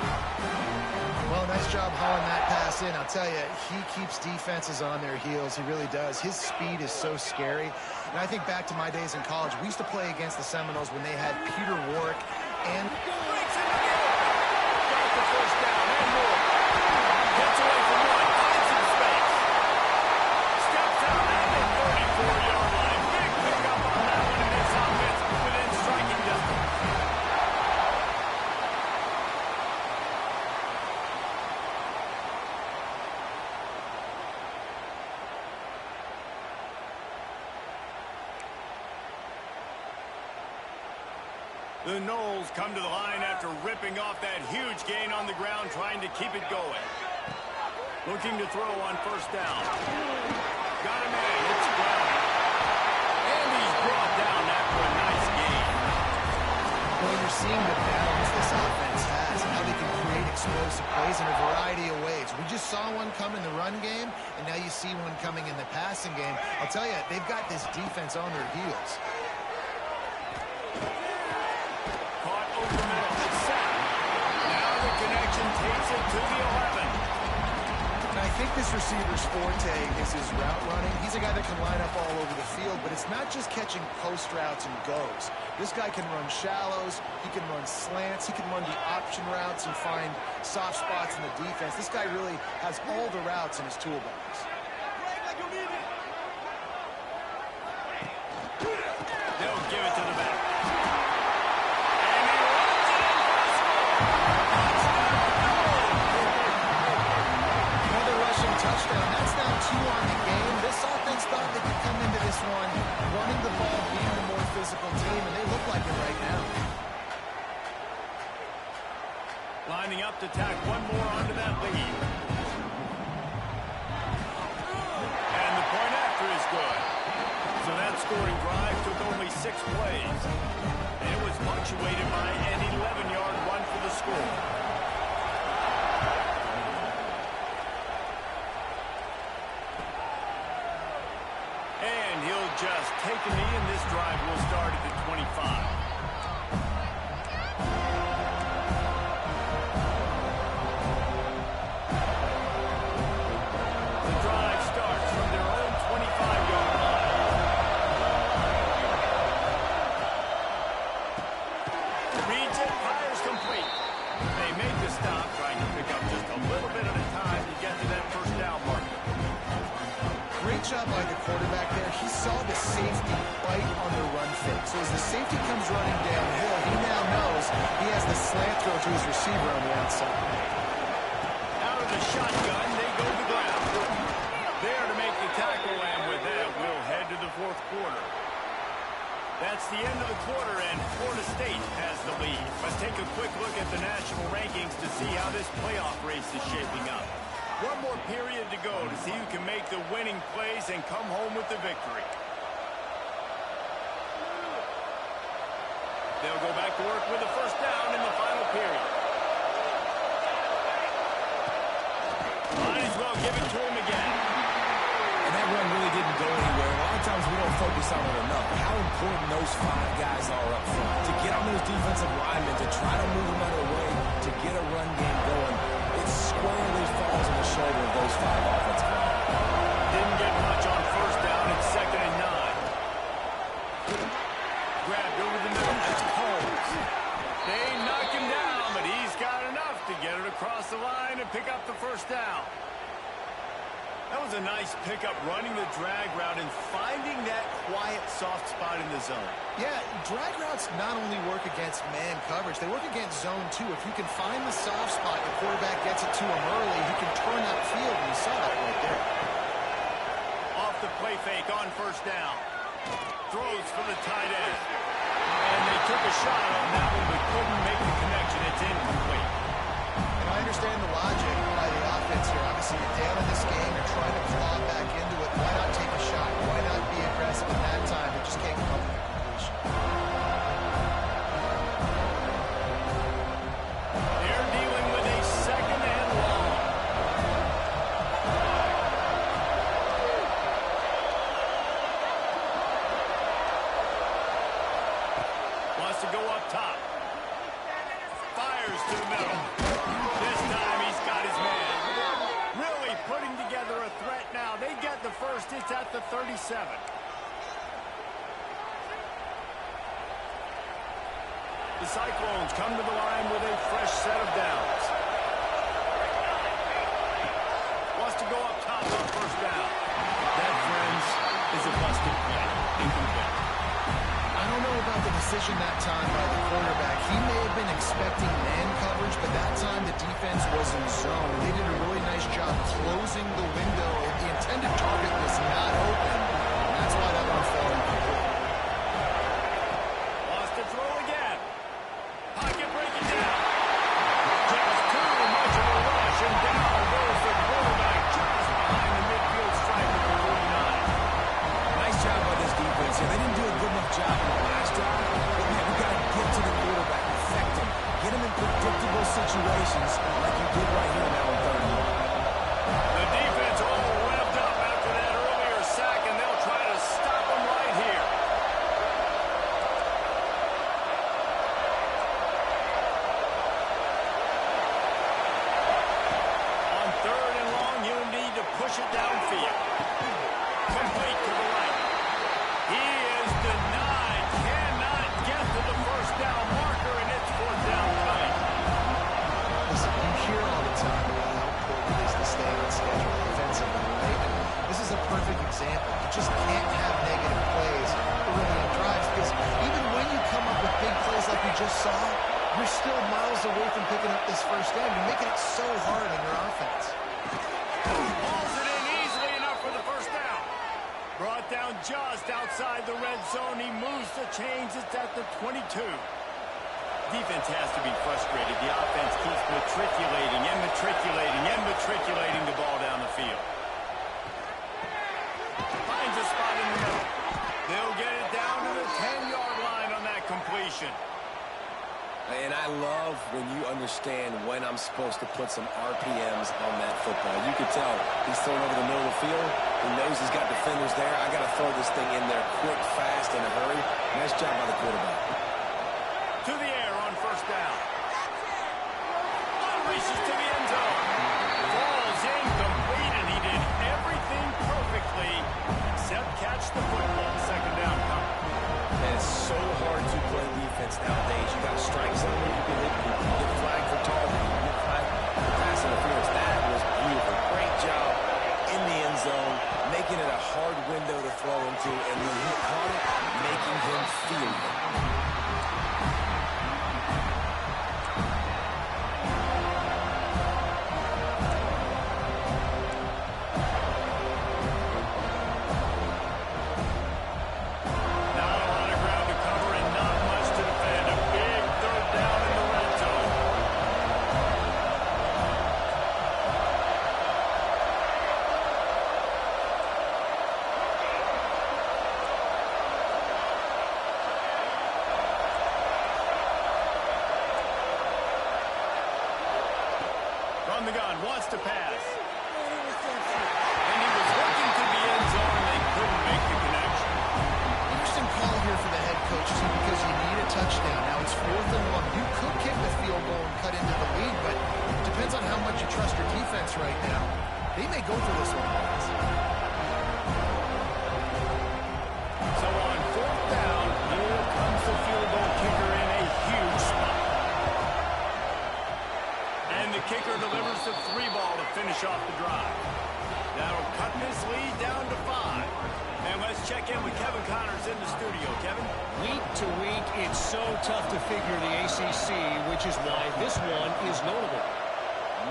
Well, nice job hauling that pass in. I'll tell you, he keeps defenses on their heels. He really does. His speed is so scary. And I think back to my days in college. We used to play against the Seminoles when they had Peter Warrick and... Breaks it again. Got the first down and more. Gets away from one. Finds some space. Steps out at the 34-yard line. Big pickup on that one, and this offense within striking distance. The Noles come to the line after ripping off that huge gain on the ground, trying to keep it going. Looking to throw on first down. Got him in. It's grounded. And he's brought down after a nice gain. Well, you're seeing the balance this offense has and how they can create explosive plays in a variety of ways. We just saw one come in the run game, and now you see one coming in the passing game. I'll tell you, they've got this defense on their heels. Caught over the middle. It's set. Now the connection takes it to the 11. And I think this receiver's forte is his route running. He's a guy that can line up all over the field, but it's not just catching post routes and goes. This guy can run shallows, he can run slants, he can run the option routes and find soft spots in the defense. This guy really has all the routes in his toolbox. They'll give it to the back. Another rushing touchdown. That's now 2 on the game. This offense thought they could come into this one running the ball, being the more physical team, and they look like it right now. Lining up to tack one more onto that lead. And the point after is good. So that scoring drive took only 6 plays. And it was punctuated by an 11-yard run for the score. And he'll just take a knee, and this drive will start at the 25. The drive starts from their own 25-yard line. Reads it, fires complete. They make the stop, trying to pick up just a little bit at a time to get to that first down marker. Great job by the quarterback there. He saw the safety bite on the run fake. So as the safety comes running downhill, he now knows he has the slant throw to his receiver on the outside. Out of the shotgun, they go to the ground. There to make the tackle, and with that, we'll head to the fourth quarter. That's the end of the quarter, and Florida State has the lead. Let's take a quick look at the national rankings to see how this playoff race is shaping up. One more period to go to see who can make the winning plays and come home with the victory. They'll go back to work with the first down in the final period. Might as well give it to him again. And that run really didn't go anywhere. A lot of times we don't focus on it enough. How important those 5 guys are up front. To get on those defensive linemen, to try to move them out of the way, to get a run game going, it squarely falls on the shoulder of those 5 offensive linemen. Didn't get much on first down. It's 2nd and 9. Grabbed over the middle. That's Coles. They knock him down, but he's got enough to get it across the line and pick up the first down. That was a nice pickup, running the drag route and finding that quiet, soft spot in the zone. Yeah, drag routes not only work against man coverage, they work against zone too. If you can find the soft spot, the quarterback gets it to him early, he can turn upfield, and you saw that right there. Off the play fake on first down. Throws for the tight end. And they took a shot on that one, but couldn't make the connection. It's incomplete. And I understand the logic by the offense here. Obviously, you're down in this game. You're trying to claw back into it. Why not take a shot? Why not be aggressive at that time? It just can't come to completion. They're dealing with a 2nd and long. Wants to go up top. Fires to the middle. This time he's got his man. Really putting together a threat now. They get the first. It's at the 37. The Cyclones come to the line with a fresh set of downs. Wants to go up top on first down. That, friends, is a busted play. Incomplete. I don't know about the decision that time by the quarterback. He may have been expecting man coverage, but that time the defense was in zone. They did a really nice job closing the window. The intended target was not open, and that's why that one fell incomplete. Wants to throw again. Pocket breaking down. Just too much of a rush, and down goes the quarterback just behind the midfield stripe of the 49. Nice job by this defense here. They didn't do a good enough job in the last drive, but man, we got to get to the quarterback, affect him, get him in predictable situations like you did right here now in 3rd and 1. The defense all revved up after that earlier sack, and they'll try to stop him right here. On 3rd and long, you'll need to push it downfield. Complete to the right. He is denied. Cannot get to the first down marker, and it's 4th down coming. Listen, you hear all the time about how important it is to stay on schedule defensively, right? And this is a perfect example. You just can't have negative plays early in drives because even when you come up with big plays like we just saw, you're still miles away from picking up this first down. You're making it so hard on your offense. Hauls it in easily enough for the first down. Brought down just outside the red zone. He moves the chains. It's at the 22. Defense has to be frustrated. The offense keeps matriculating and matriculating and matriculating the ball down the field. Finds a spot in the middle. They'll get it down to the 10-yard line on that completion. And I love when you understand when I'm supposed to put some RPMs on that football. You could tell he's throwing over the middle of the field. He knows he's got defenders there. I got to throw this thing in there quick, fast, in a hurry. Nice job by the quarterback. To the air on first down. Unleashes to the end zone. Falls incomplete, and he did everything perfectly except catch the football. 2nd down coming. And it's so hard to play defense nowadays. You got to strike something. You can get flagged for targeting. You get flagged for pass interference. That was beautiful. Great job in the end zone, making it a hard window to throw into, and when he caught it, making him feel it. From the gun, wants to pass. And he was looking to the end zone, and they couldn't make the connection. Interesting call here for the head coach. defense right now. They may go for this one, guys. So on fourth down, here comes the field goal kicker in a huge spot. And the kicker delivers the 3-ball to finish off the drive. That'll cut this lead down to 5. And let's check in with Kevin Connors in the studio. Kevin? Week to week, it's so tough to figure the ACC, which is why this one is notable.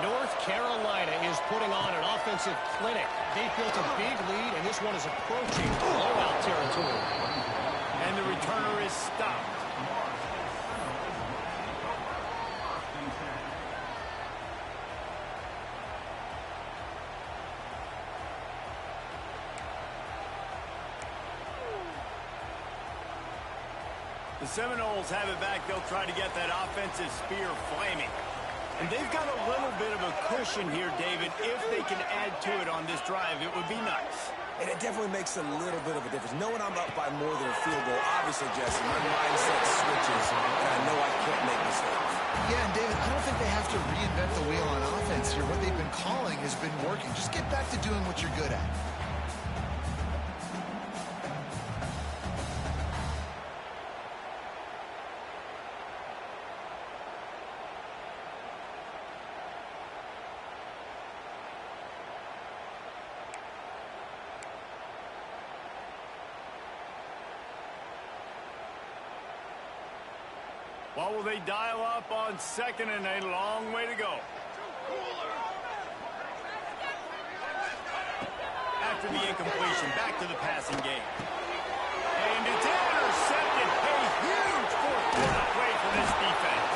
North Carolina is putting on an offensive clinic. They built a big lead, and this one is approaching blowout territory. And the returner is stopped. The Seminoles have it back. They'll try to get that offensive spear flaming. And they've got a little bit of a cushion here, David. If they can add to it on this drive, it would be nice. And it definitely makes a little bit of a difference. Knowing I'm up by more than a field goal, obviously, Jesse, my mindset switches, and I know I can't make mistakes. Yeah, and David, I don't think they have to reinvent the wheel on offense here. What they've been calling has been working. Just get back to doing what you're good at. What will they dial up on second and a long way to go? After the incompletion, back to the passing game. And it's intercepted. A huge fourth quarter play for this defense.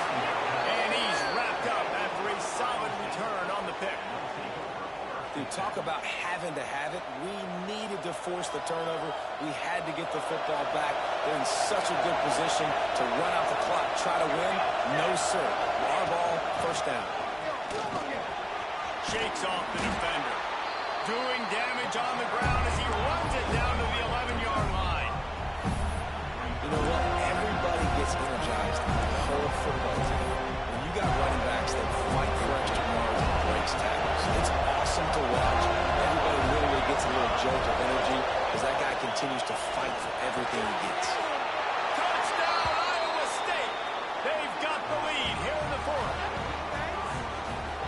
And he's wrapped up after a solid return on the pick. Dude, talk about having to have it. We needed to force the turnover. We had to get the football back. They're in such a good position to run out the clock, try to win. No, sir. Our ball, first down. Shakes off the defender. Doing damage on the ground as he runs it down to the 11-yard line. You know what? Everybody gets energized in the whole football team. When you got running backs that fight for extra yards and breaks tackles, it's awesome to watch. Everybody literally gets a little jolt of energy as that guy continues to fight for everything he gets. Touchdown, Iowa State! They've got the lead here in the fourth.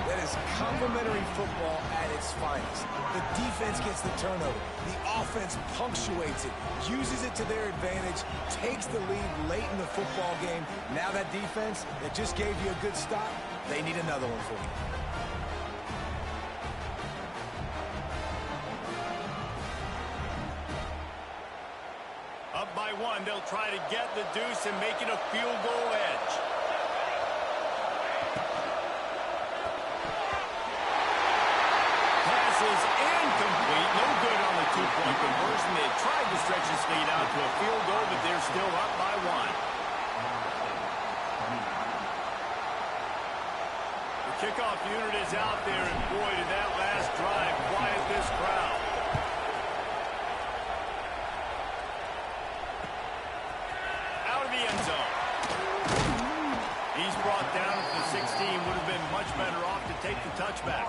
That is complementary football at its finest. The defense gets the turnover. The offense punctuates it, uses it to their advantage, takes the lead late in the football game. Now that defense that just gave you a good stop, they need another one for you. Up by one, they'll try to get the deuce and make it a field goal edge. Pass is incomplete. No good on the two-point conversion. They tried to stretch this lead out to a field goal, but they're still up by one. The kickoff unit is out there, and boy, did that last drive quiet this crowd. End zone. He's brought down at the 16. Would have been much better off to take the touchback.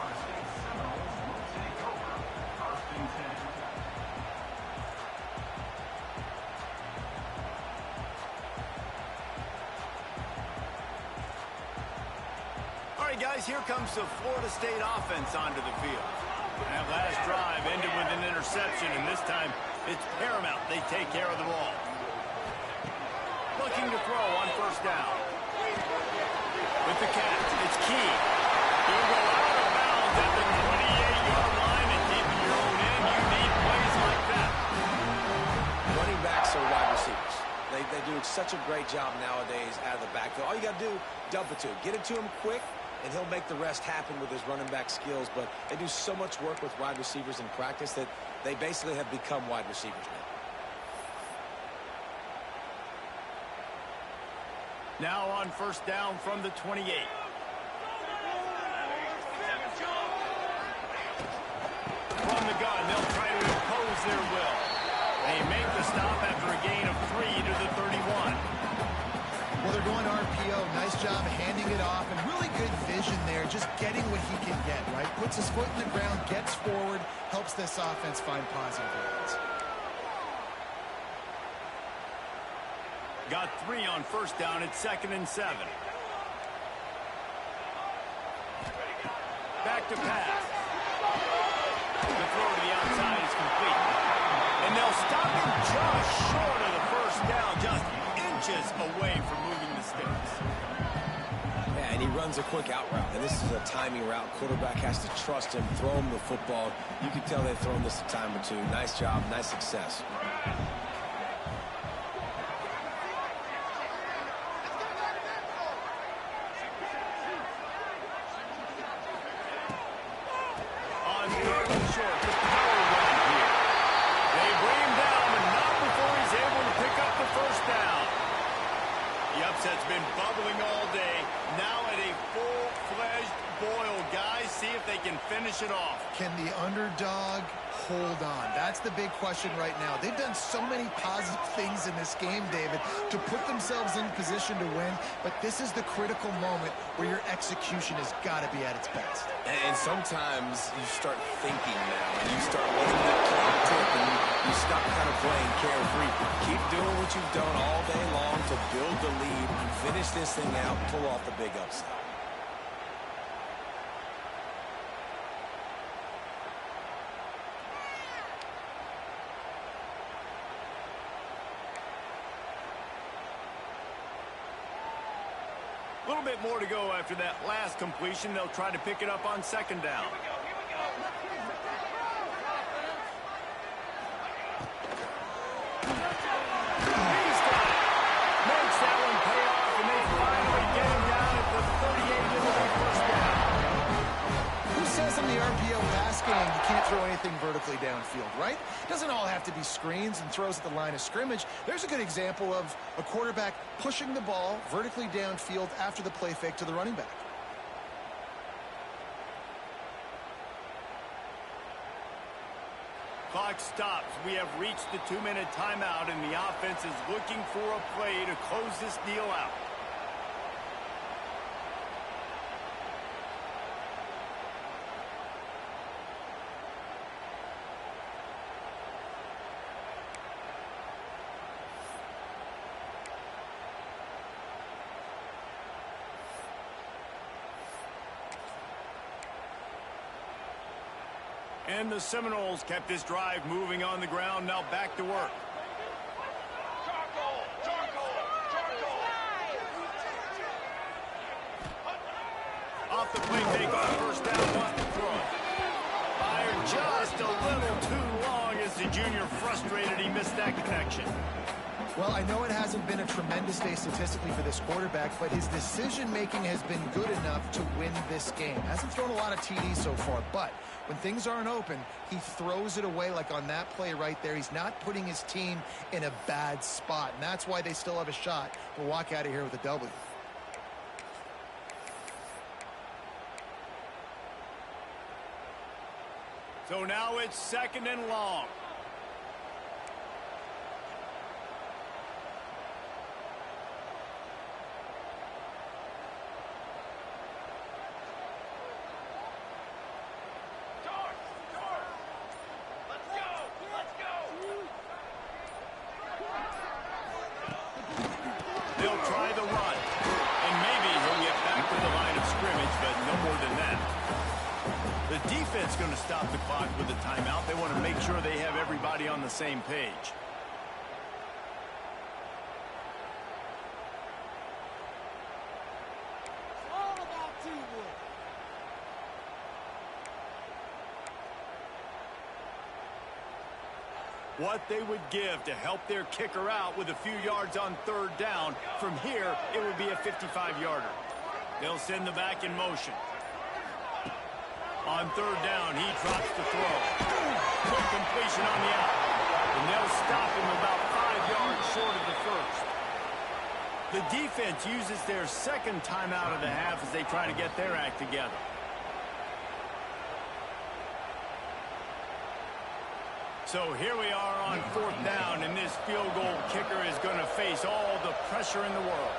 All right, guys, here comes the Florida State offense onto the field. That last drive ended with an interception, and this time it's paramount they take care of the ball. Looking to throw on first down. With the catch, it's Key. He'll go out of bounds at the 28-yard line, and keeping your own end, you need plays like that. Running backs are wide receivers. They do such a great job nowadays out of the backfield. All you got to do, dump it to him. Get it to him quick, and he'll make the rest happen with his running back skills. But they do so much work with wide receivers in practice that they basically have become wide receivers now. Now on first down from the 28. From the gun, they'll try to impose their will. They make the stop after a gain of 3 to the 31. Well, they're going RPO. Nice job handing it off, and really good vision vision there, just getting what he can get, right? Puts his foot in the ground, gets forward, helps this offense find positive areas. Got 3 on first down at 2nd and 7. Back to pass. The throw to the outside is complete. And they'll stop him just short of the first down, just inches away from moving the sticks. Yeah, and he runs a quick out route, and this is a timing route. Quarterback has to trust him, throw him the football. You can tell they've thrown this a time or two. Nice job, nice success. That's been bubbling all day. Now at a full-fledged boil. Guys, see if they can finish it off. Can the underdog hold on? That's the big question right now. They've done so many positive things in this game, David, to put themselves in position to win, but this is the critical moment where your execution has got to be at its best. And sometimes you start thinking now, and you start letting that clock tick, and you stop kind of playing carefree. Keep doing what you've done all day long to build the lead, finish this thing out, pull off the big upset. A little bit more to go after that last completion. They'll try to pick it up on 2nd down. He's got it. Makes that one pay off, and they finally get him down at the 38 into their first down. Who says in the RPO pass game you can't throw anything vertically downfield, right? Doesn't all have to be screens and throws at the line of scrimmage. There's a good example of a quarterback pushing the ball vertically downfield after the play fake to the running back. Clock stops. We have reached the 2-minute timeout, and the offense is looking for a play to close this deal out. And the Seminoles kept this drive moving on the ground. Now back to work. Off the play fake on first down, wants to throw. Fired just a little too long as the junior frustrated. He missed that connection. Well, I know it hasn't been a tremendous day statistically for this quarterback, but his decision-making has been good enough to win this game. Hasn't thrown a lot of TDs so far, but when things aren't open, he throws it away like on that play right there. He's not putting his team in a bad spot, and that's why they still have a shot to walk out of here with a W. So now it's 2nd and long. Defense going to stop the clock with a timeout. They want to make sure they have everybody on the same page. All about teamwork. What they would give to help their kicker out with a few yards on 3rd down. From here, it would be a 55-yarder. They'll send the back in motion. On 3rd down, he drops the throw. Quick completion on the out. And they'll stop him about 5 yards short of the first. The defense uses their 2nd timeout of the half as they try to get their act together. So here we are on 4th down, and this field goal kicker is going to face all the pressure in the world.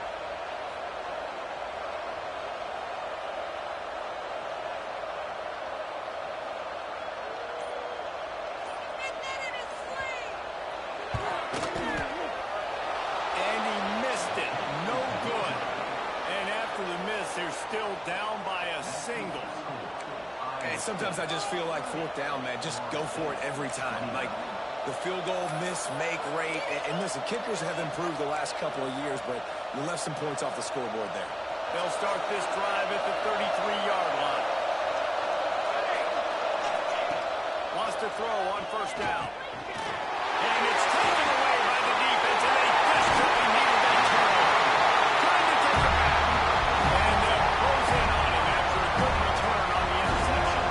And he missed it. No good. And after the miss, they're still down by a single. And sometimes I just feel like fourth down, man. Just go for it every time. Like the field goal miss-make rate. And listen, kickers have improved the last couple of years, but you left some points off the scoreboard there. They'll start this drive at the 33-yard line. Wants to throw on first down. And it's taken away by the defense, and they desperately needed that turnover. Trying to take it back. And they'll close in on him after a good return on the interception.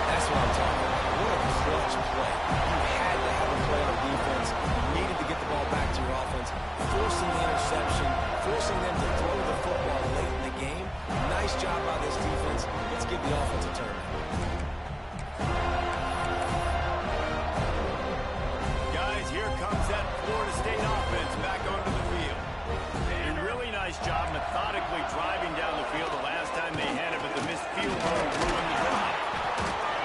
That's what I'm talking about. What a clutch play. You had to have a play on defense. You needed to get the ball back to your offense. Forcing the interception, forcing them to throw the football late in the game. Nice job by this defense. Let's give the offense a turn. Guys, here comes that Florida State offense back onto the field. A really nice job methodically driving down the field the last time they had it, but the missed field goal ruined the drive.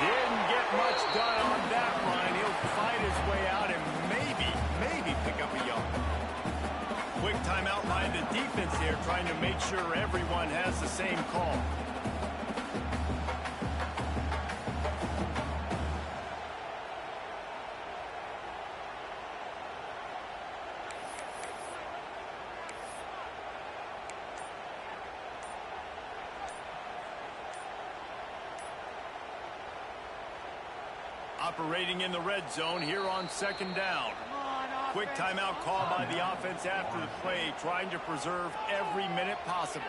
Didn't get much done on that line. He'll fight his way out and maybe pick up a yard. Quick timeout by the defense here, trying to make sure everyone has the same call. Operating in the red zone here on second down. Quick timeout call by the offense after the play, trying to preserve every minute possible.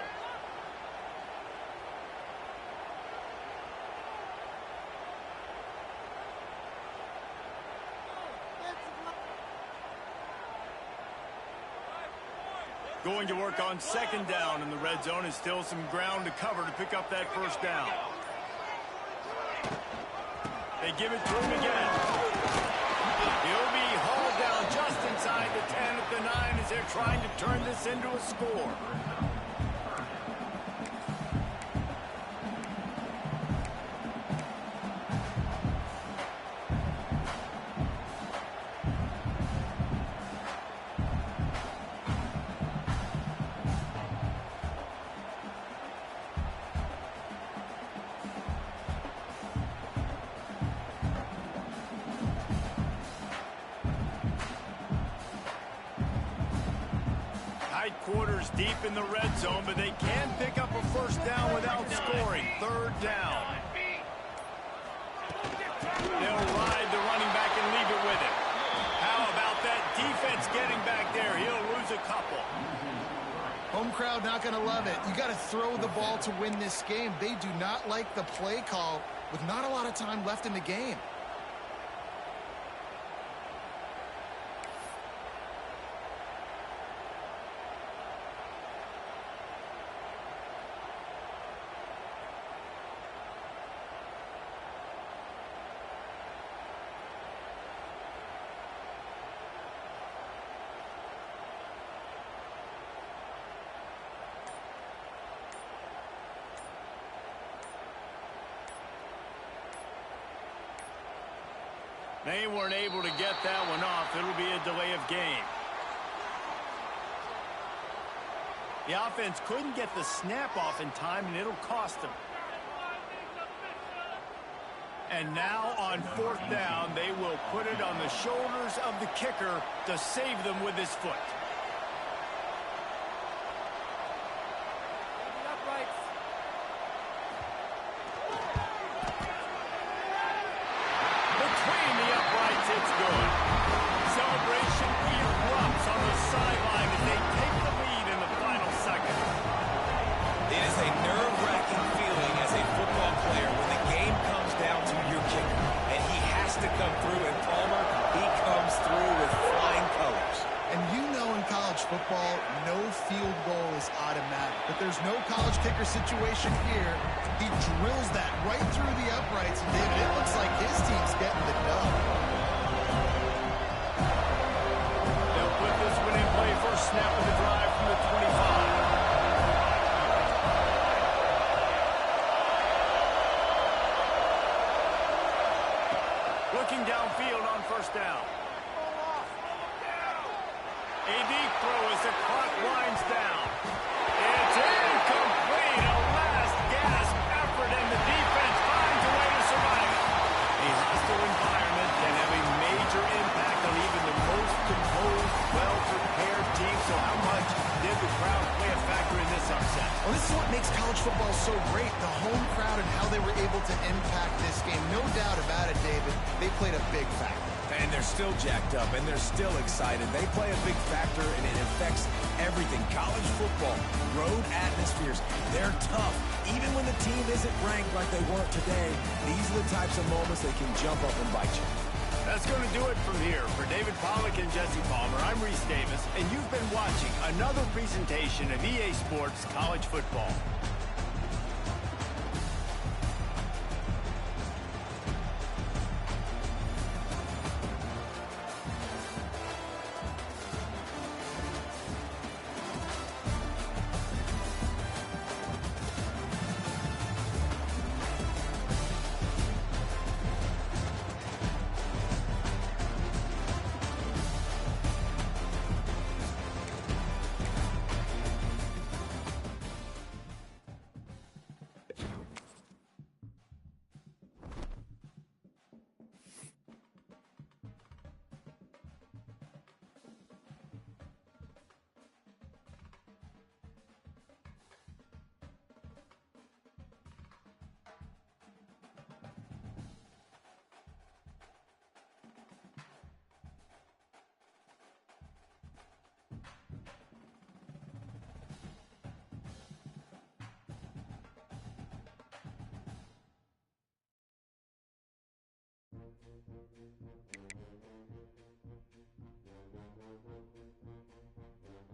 Going to work on second down in the red zone is still some ground to cover to pick up that first down. They give it to him again. He'll be hauled down just inside the 10 at the 9 as they're trying to turn this into a score. Quarters deep in the red zone, but they can pick up a first down without scoring. Third down. They'll ride the running back and leave it with him. How about that defense getting back there? He'll lose a couple. Home crowd not going to love it. You got to throw the ball to win this game. They do not like the play call with not a lot of time left in the game. They weren't able to get that one off. It'll be a delay of game. The offense couldn't get the snap off in time, and it'll cost them. And now on fourth down, they will put it on the shoulders of the kicker to save them with his foot. It's good. Celebration erupts on the sideline as they take the lead in the final seconds. It is a nerve-wracking feeling as a football player when the game comes down to your kicker. And he has to come through, and Palmer, he comes through with flying colors. And you know in college football, no field goal is automatic. But there's no college kicker situation here. He drills that right through the uprights. And David, it looks like his team's getting the dub. First snap of the drive from the 25. Looking downfield on first down. A deep throw as the clock winds down. It's incomplete. A last-gasp effort, and the defense finds a way to survive it. A hostile environment can have a major impact on even the most composed, well-prepared team. So how much did the crowd play a factor in this upset? Well, this is what makes college football so great, the home crowd and how they were able to impact this game. No doubt about it, David. They played a big factor. And they're still jacked up, and they're still excited. They play a big factor, and it affects everything. College football, road atmospheres, they're tough. Even when the team isn't ranked like they weren't today, these are the types of moments that can jump up and bite you. That's going to do it from here. For David Pollack and Jesse Palmer, I'm Reese Davis, and you've been watching another presentation of EA Sports College Football.